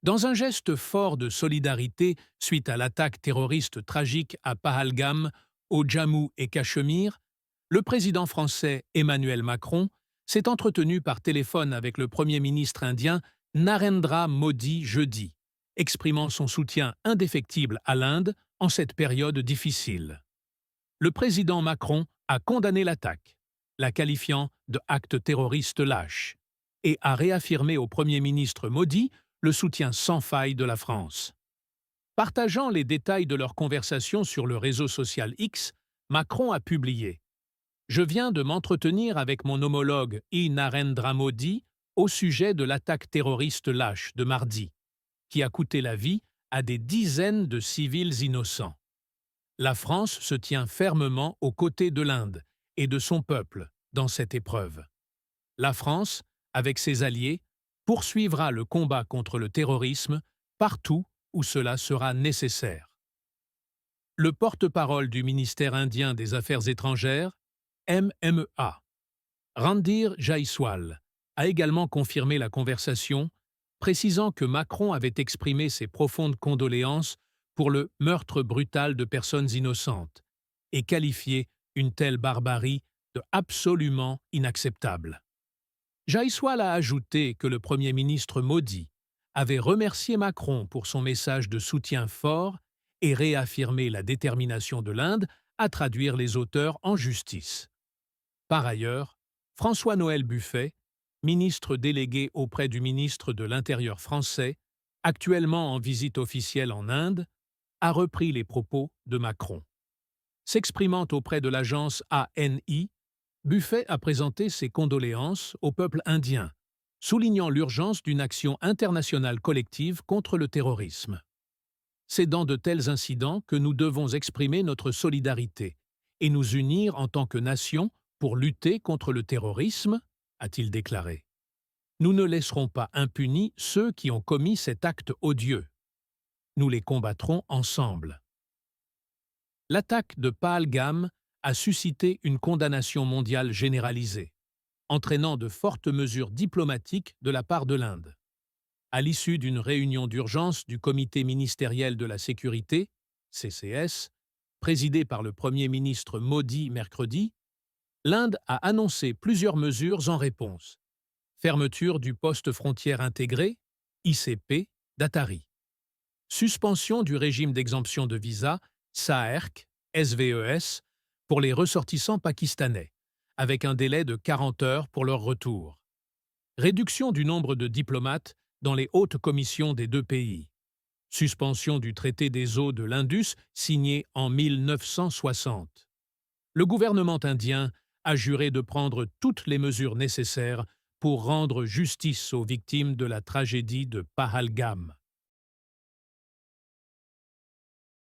Dans un geste fort de solidarité suite à l'attaque terroriste tragique à Pahalgam, au Jammu et Cachemire, le président français Emmanuel Macron s'est entretenu par téléphone avec le Premier ministre indien Narendra Modi jeudi, exprimant son soutien indéfectible à l'Inde en cette période difficile. Le président Macron a condamné l'attaque, la qualifiant de acte terroriste lâche, et a réaffirmé au Premier ministre Modi le soutien sans faille de la France. Partageant les détails de leur conversation sur le réseau social X, Macron a publié « Je viens de m'entretenir avec mon homologue Narendra Modi au sujet de l'attaque terroriste lâche de mardi, qui a coûté la vie à des dizaines de civils innocents. La France se tient fermement aux côtés de l'Inde et de son peuple dans cette épreuve. La France, avec ses alliés, poursuivra le combat contre le terrorisme partout où cela sera nécessaire. » Le porte-parole du ministère indien des Affaires étrangères, MEA, Randhir Jaiswal, a également confirmé la conversation, précisant que Macron avait exprimé ses profondes condoléances pour le meurtre brutal de personnes innocentes et qualifié une telle barbarie de absolument inacceptable. Jaiswal a ajouté que le Premier ministre Modi avait remercié Macron pour son message de soutien fort et réaffirmé la détermination de l'Inde à traduire les auteurs en justice. Par ailleurs, François-Noël Buffet, ministre délégué auprès du ministre de l'Intérieur français, actuellement en visite officielle en Inde, a repris les propos de Macron. S'exprimant auprès de l'agence ANI, Buffet a présenté ses condoléances au peuple indien, soulignant l'urgence d'une action internationale collective contre le terrorisme. C'est dans de tels incidents que nous devons exprimer notre solidarité et nous unir en tant que nation pour lutter contre le terrorisme, a-t-il déclaré. Nous ne laisserons pas impunis ceux qui ont commis cet acte odieux. Nous les combattrons ensemble. L'attaque de Pahalgam a suscité une condamnation mondiale généralisée, entraînant de fortes mesures diplomatiques de la part de l'Inde. À l'issue d'une réunion d'urgence du Comité ministériel de la sécurité, CCS, présidé par le Premier ministre Modi mercredi, l'Inde a annoncé plusieurs mesures en réponse. Fermeture du poste frontière intégré, ICP, d'Attari. Suspension du régime d'exemption de visa, SAERC, SVES, pour les ressortissants pakistanais, avec un délai de 40 heures pour leur retour. Réduction du nombre de diplomates dans les hautes commissions des deux pays. Suspension du traité des eaux de l'Indus signé en 1960. Le gouvernement indien a juré de prendre toutes les mesures nécessaires pour rendre justice aux victimes de la tragédie de Pahalgam.